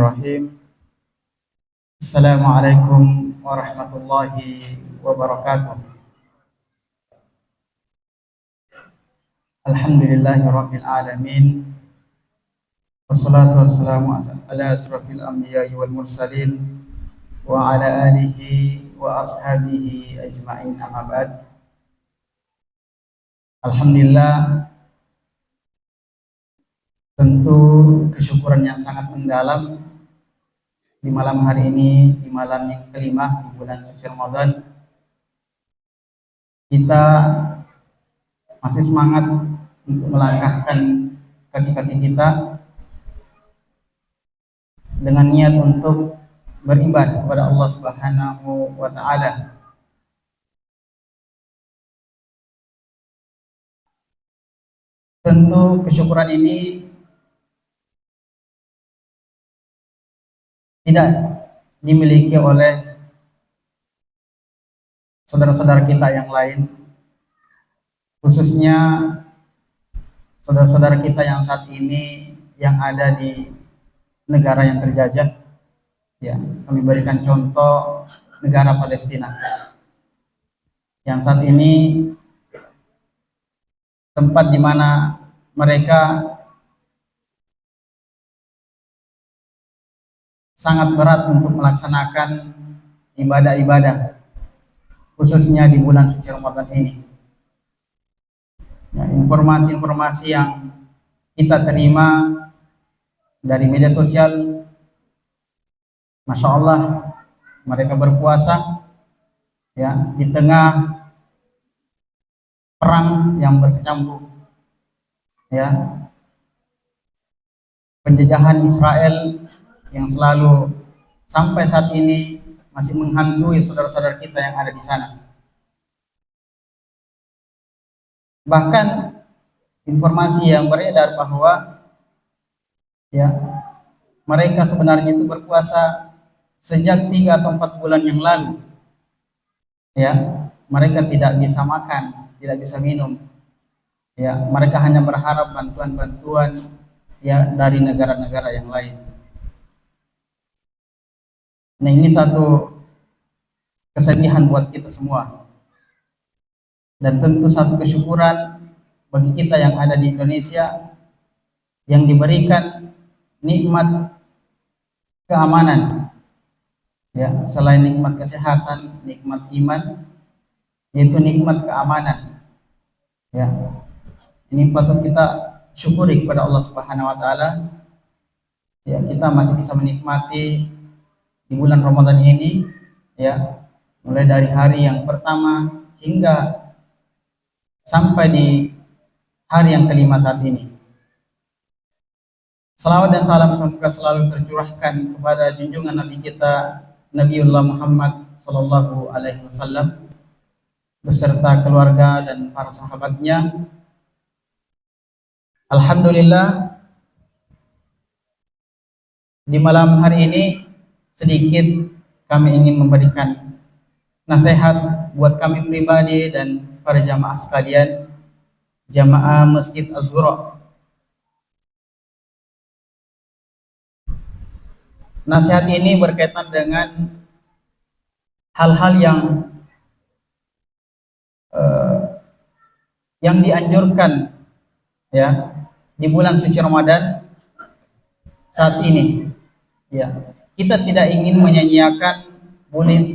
Bismillahirrahmanirrahim. Assalamualaikum warahmatullahi wabarakatuh. Alhamdulillahirabbil alamin. Wassalatu wassalamu ala asrofil anbiya'i wal mursalin wa ala alihi wa ashabihi ajma'in, amma ba'd. Alhamdulillah, tentu kesyukuran yang sangat mendalam di malam hari ini, di malam yang kelima di bulan suci Ramadan, kita masih semangat untuk melangkahkan kaki-kaki kita dengan niat untuk beribadah kepada Allah Subhanahu wa taala. Tentu kesyukuran ini tidak dimiliki oleh saudara-saudara kita yang lain, khususnya saudara-saudara kita yang saat ini yang ada di negara yang terjajah. Ya, kami berikan contoh negara Palestina yang saat ini tempat di mana mereka sangat berat untuk melaksanakan ibadah-ibadah, khususnya di bulan suci Ramadan ini. Ya, informasi-informasi yang kita terima dari media sosial, Masya Allah, mereka berpuasa ya di tengah perang yang berkecamuk, ya, penjajahan Israel yang selalu sampai saat ini masih menghantui saudara-saudara kita yang ada di sana. Bahkan informasi yang beredar bahwa ya mereka sebenarnya itu berpuasa sejak 3 atau 4 bulan yang lalu. Ya, mereka tidak bisa makan, tidak bisa minum. Ya, mereka hanya berharap bantuan-bantuan ya dari negara-negara yang lain. Nah, ini satu kesedihan buat kita semua, dan tentu satu kesyukuran bagi kita yang ada di Indonesia yang diberikan nikmat keamanan, ya, selain nikmat kesehatan, nikmat iman, yaitu nikmat keamanan. Ya, ini patut kita syukuri kepada Allah Subhanahu wa taala. Ya, kita masih bisa menikmati di bulan Ramadan ini, ya, mulai dari hari yang pertama hingga sampai di hari yang kelima saat ini. Salawat dan salam semoga selalu tercurahkan kepada junjungan Nabi kita Nabiullah Muhammad Sallallahu Alaihi Wasallam beserta keluarga dan para sahabatnya. Alhamdulillah, di malam hari ini sedikit kami ingin memberikan nasihat buat kami pribadi dan para jamaah sekalian, jamaah Masjid Az-Zura. Nasihat ini berkaitan dengan hal-hal yang dianjurkan ya di bulan suci Ramadan saat ini. Ya, kita tidak ingin menyanyiakan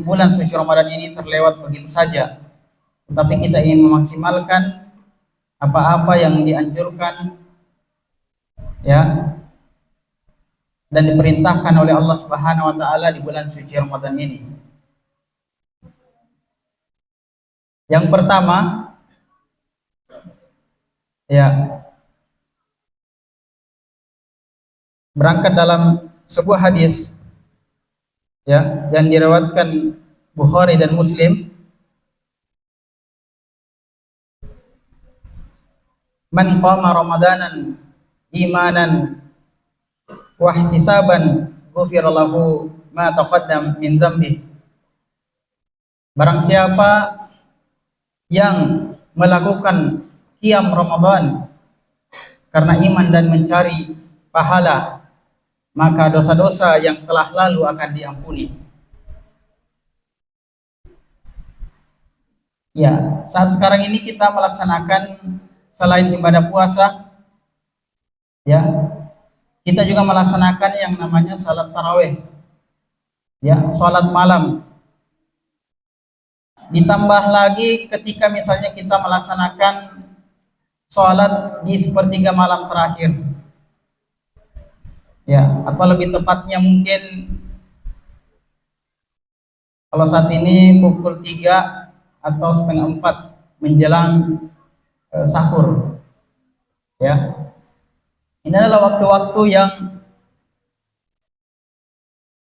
bulan suci Ramadan ini terlewat begitu saja, tetapi kita ingin memaksimalkan apa-apa yang dianjurkan ya dan diperintahkan oleh Allah Subhanahu wa taala di bulan suci Ramadan ini. Yang pertama, ya, berangkat dalam sebuah hadis ya yang diriwayatkan Bukhari dan Muslim, man qama ramadanan imanan wa ihtisaban ghufira lahu ma taqaddam min dzambi. Barang siapa yang melakukan qiyam Ramadan karena iman dan mencari pahala, maka dosa-dosa yang telah lalu akan diampuni. Ya, saat sekarang ini kita melaksanakan selain ibadah puasa, ya, kita juga melaksanakan yang namanya salat taraweh, ya, salat malam. Ditambah lagi ketika misalnya kita melaksanakan salat di sepertiga malam terakhir, ya, atau lebih tepatnya mungkin kalau saat ini pukul 3 atau setengah 4 menjelang sahur, ya. Ini adalah waktu-waktu yang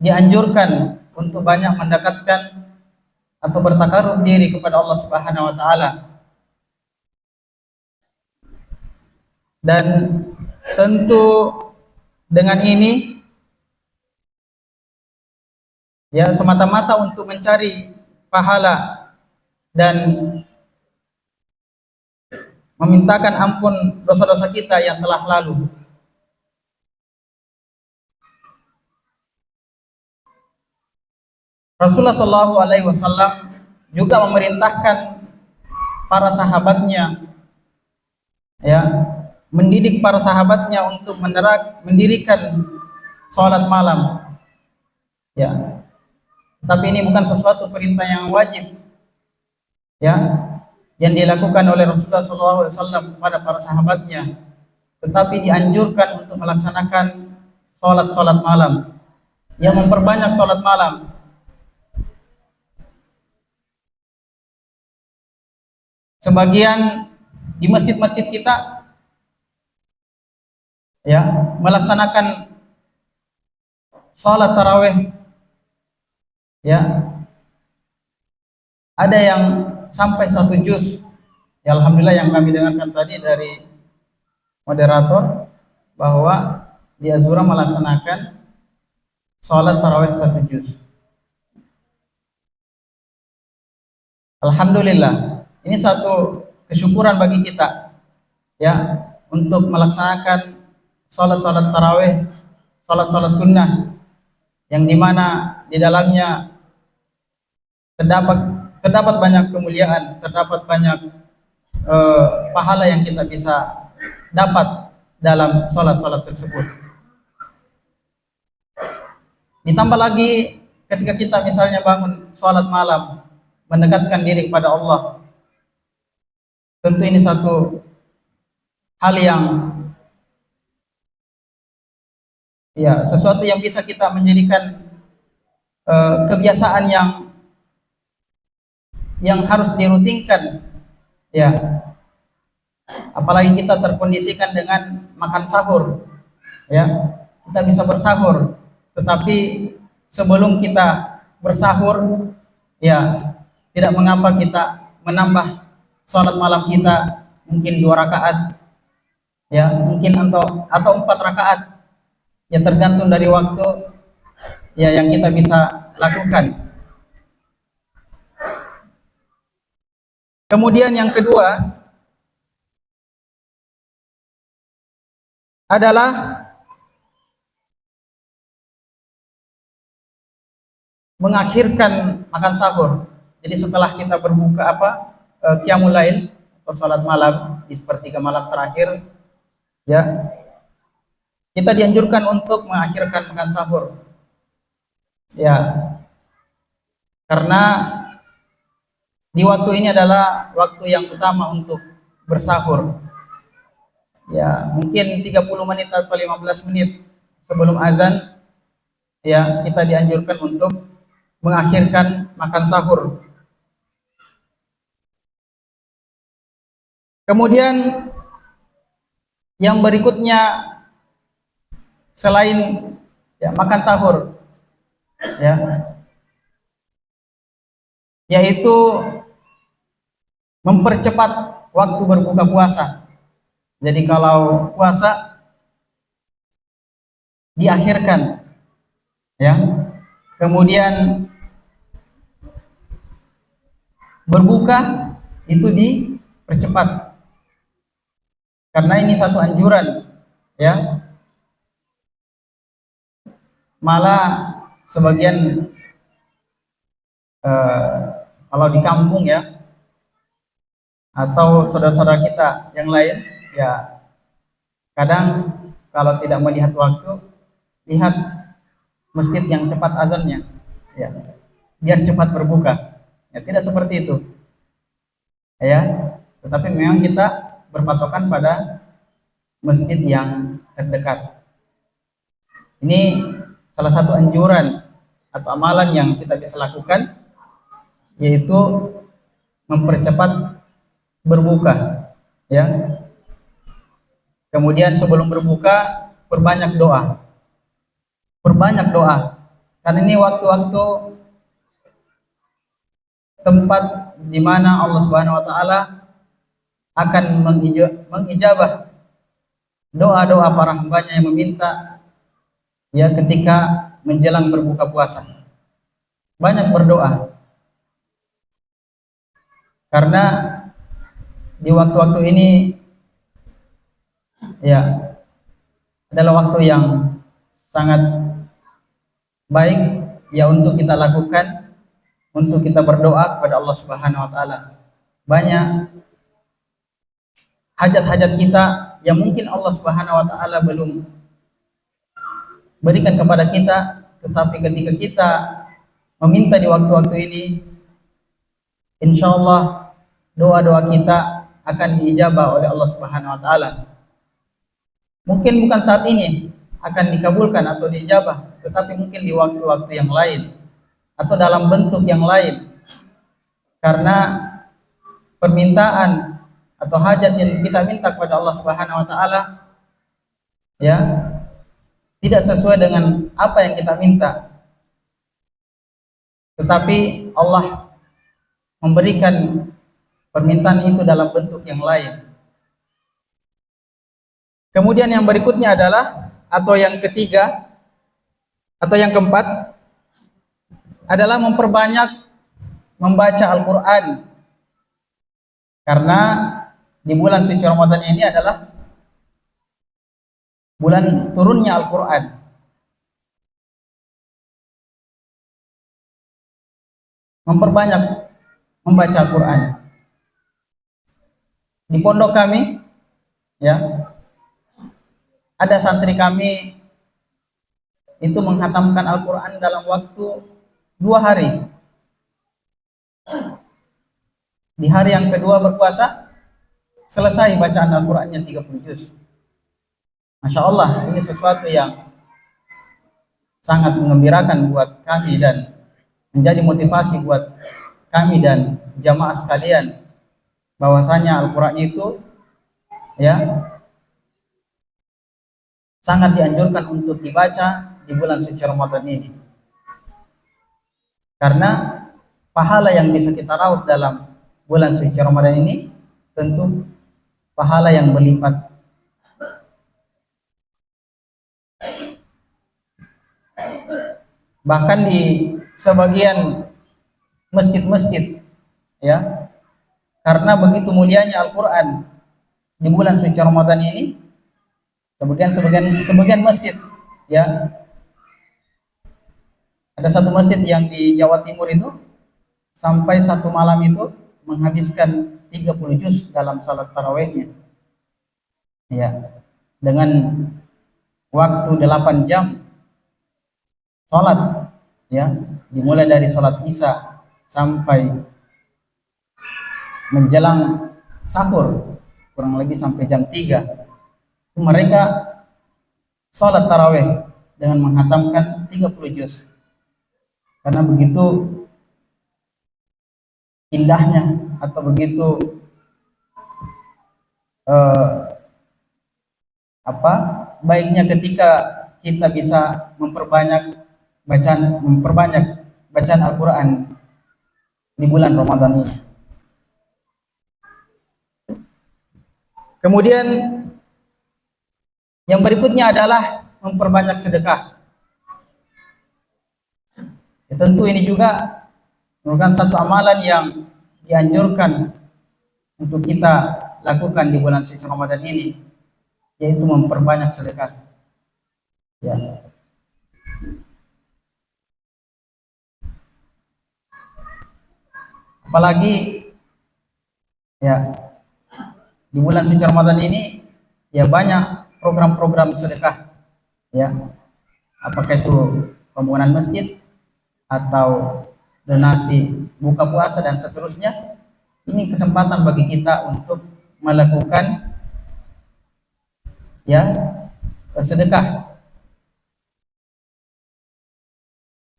dianjurkan untuk banyak mendekatkan atau bertakarub diri kepada Allah Subhanahu wa taala. Dan tentu dengan ini ya semata-mata untuk mencari pahala dan memintakan ampun dosa-dosa kita yang telah lalu. Rasulullah Shallallahu Alaihi Wasallam juga memerintahkan para sahabatnya, ya, mendidik para sahabatnya untuk mendirikan sholat malam, ya. Tapi ini bukan sesuatu perintah yang wajib, ya, yang dilakukan oleh Rasulullah Shallallahu Alaihi Wasallam kepada para sahabatnya, tetapi dianjurkan untuk melaksanakan sholat malam, yang memperbanyak sholat malam. Sebagian di masjid-masjid kita, ya, melaksanakan sholat taraweh, ya, ada yang sampai 1 juz. Ya, alhamdulillah yang kami dengarkan tadi dari moderator bahwa di Azura melaksanakan sholat taraweh 1 juz. Alhamdulillah, ini satu kesyukuran bagi kita, ya, untuk melaksanakan sholat taraweh, sholat sunnah, yang dimana di dalamnya terdapat banyak kemuliaan, terdapat banyak pahala yang kita bisa dapat dalam sholat tersebut. Ditambah lagi ketika kita misalnya bangun sholat malam, mendekatkan diri kepada Allah, tentu ini satu hal yang, ya, sesuatu yang bisa kita menjadikan kebiasaan yang harus dirutinkan, ya. Apalagi kita terkondisikan dengan makan sahur, ya, kita bisa bersahur, tetapi sebelum kita bersahur, ya, tidak mengapa kita menambah sholat malam kita mungkin 2 rakaat, ya, mungkin atau 4 rakaat, ya, tergantung dari waktu, ya, yang kita bisa lakukan. Kemudian yang kedua adalah mengakhirkan makan sahur. Jadi setelah kita berbuka qiyamul lail atau salat malam di sepertiga malam terakhir, ya, kita dianjurkan untuk mengakhirkan makan sahur, ya, karena di waktu ini adalah waktu yang utama untuk bersahur, ya, mungkin 30 menit atau 15 menit sebelum azan, ya, kita dianjurkan untuk mengakhirkan makan sahur. Kemudian yang berikutnya selain, ya, makan sahur, ya, yaitu mempercepat waktu berbuka puasa. Jadi kalau puasa diakhirkan, ya, kemudian berbuka itu dipercepat, karena ini satu anjuran, ya, Malah sebagian eh, kalau di kampung ya, atau saudara-saudara kita yang lain, ya kadang kalau tidak melihat waktu, lihat masjid yang cepat azannya, ya biar cepat berbuka. Ya tidak seperti itu, ya. Tetapi memang kita berpatokan pada masjid yang terdekat. Ini salah satu anjuran atau amalan yang kita bisa lakukan, yaitu mempercepat berbuka, ya. Kemudian sebelum berbuka, perbanyak doa, karena ini waktu-waktu tempat di mana Allah Subhanahu Wa Taala akan mengijabah doa-doa para hambanya yang meminta, ya, ketika menjelang berbuka puasa. Banyak berdoa, karena di waktu-waktu ini, ya, adalah waktu yang sangat baik, ya, untuk kita lakukan, untuk kita berdoa kepada Allah Subhanahu Wa Taala. Banyak hajat-hajat kita yang mungkin Allah Subhanahu Wa Taala belum berikan kepada kita, tetapi ketika kita meminta di waktu-waktu ini, insya Allah doa-doa kita akan diijabah oleh Allah Subhanahu Wa Taala. Mungkin bukan saat ini akan dikabulkan atau diijabah, tetapi mungkin di waktu-waktu yang lain atau dalam bentuk yang lain, karena permintaan atau hajat yang kita minta kepada Allah Subhanahu Wa Taala, ya, tidak sesuai dengan apa yang kita minta, tetapi Allah memberikan permintaan itu dalam bentuk yang lain. Kemudian yang berikutnya adalah, atau yang ketiga, atau yang keempat, adalah memperbanyak membaca Al-Quran. Karena di bulan suci Ramadan ini adalah bulan turunnya Al-Quran. Memperbanyak membaca Al-Quran. Di pondok kami, ya, ada santri kami itu menghatamkan Al-Quran dalam waktu 2 hari. Di hari yang kedua berpuasa, selesai bacaan Al-Qurannya 30 juz. Masya Allah, ini sesuatu yang sangat mengembirakan buat kami dan menjadi motivasi buat kami dan jamaah sekalian, bahwasanya Al-Quran itu, ya, sangat dianjurkan untuk dibaca di bulan suci Ramadan ini, karena pahala yang bisa kita raup dalam bulan suci Ramadan ini tentu pahala yang berlipat. Bahkan di sebagian masjid-masjid, ya, karena begitu mulianya Al-Quran di bulan suci Ramadan ini, sebagian masjid, ya, ada satu masjid yang di Jawa Timur itu sampai satu malam itu menghabiskan 30 juz dalam salat tarawihnya, ya, dengan waktu 8 jam salat, ya, dimulai dari salat Isya sampai menjelang sahur, kurang lebih sampai jam 3. Mereka salat tarawih dengan menghatamkan 30 juz, karena begitu indahnya atau begitu eh, baiknya ketika kita bisa memperbanyak bacaan Al-Quran di bulan Ramadan ini. Kemudian yang berikutnya adalah memperbanyak sedekah. Ya, tentu ini juga merupakan satu amalan yang dianjurkan untuk kita lakukan di bulan suci Ramadan ini, yaitu memperbanyak sedekah. Ya. Apalagi ya di bulan suci Ramadan ini ya banyak program-program sedekah ya, apakah itu pembangunan masjid atau donasi buka puasa dan seterusnya. Ini kesempatan bagi kita untuk melakukan ya sedekah.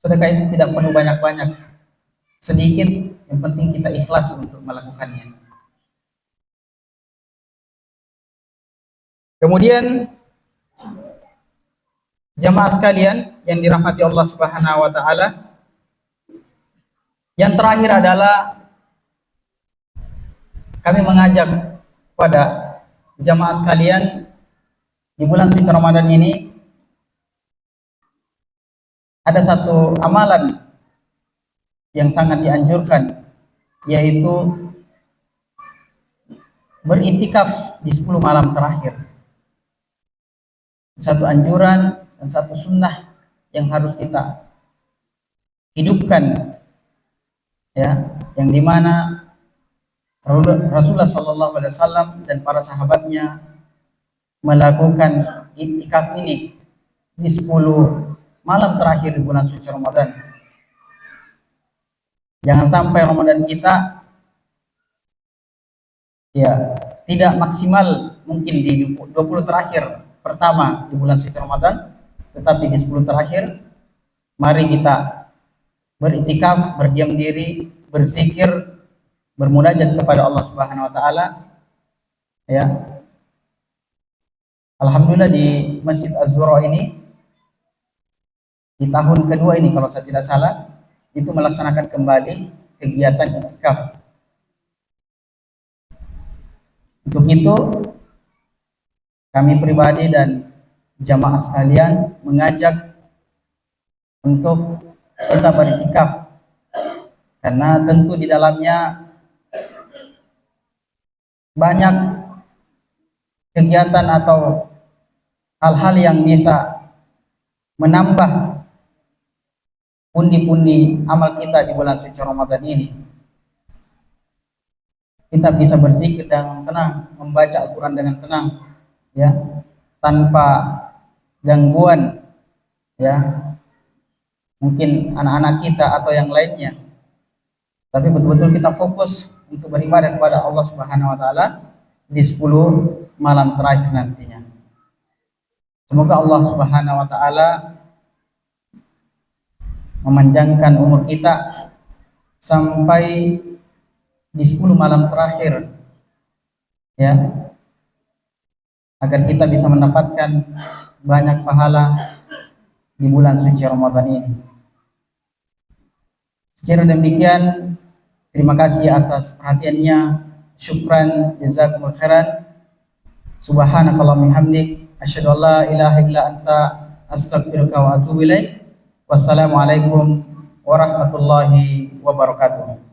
Sedekah itu tidak perlu banyak-banyak, sedikit, yang penting kita ikhlas untuk melakukannya. Kemudian jamaah sekalian yang dirahmati Allah Subhanahu wa taala, yang terakhir adalah kami mengajak pada jamaah sekalian di bulan suci Ramadan ini ada satu amalan yang sangat dianjurkan, yaitu beriktikaf di 10 malam terakhir. Satu anjuran dan satu sunnah yang harus kita hidupkan ya, yang dimana Rasulullah SAW dan para sahabatnya melakukan iktikaf ini di 10 malam terakhir di bulan suci Ramadan. Jangan sampai Ramadan kita ya tidak maksimal mungkin di 20 terakhir pertama di bulan suci Ramadan, tetapi di 10 terakhir mari kita beriktikaf, berdiam diri, berzikir, bermunajat kepada Allah Subhanahu wa taala ya. Alhamdulillah di Masjid Az-Zuhra ini di tahun kedua ini kalau saya tidak salah itu melaksanakan kembali kegiatan iktikaf. Untuk itu kami pribadi dan jamaah sekalian mengajak untuk kita beriktikaf, karena tentu di dalamnya banyak kegiatan atau hal-hal yang bisa menambah pundi-pundi amal kita di bulan suci Ramadan ini. Kita bisa berzikir dengan tenang, membaca Al-Quran dengan tenang ya, tanpa gangguan ya, mungkin anak-anak kita atau yang lainnya, tapi betul-betul kita fokus untuk beribadah kepada Allah Subhanahu wa taala di 10 malam terakhir nantinya. Semoga Allah Subhanahu wa taala memanjangkan umur kita sampai di 10 malam terakhir ya, agar kita bisa mendapatkan banyak pahala di bulan suci Ramadan ini. Sekira demikian, terima kasih atas perhatiannya. Syukran, jazakumul khairan. Subhanakallahumma hamdik, asyhadu an la ilaha illa anta, astaghfiruka wa atubu ilaik. Wassalamualaikum warahmatullahi wabarakatuh.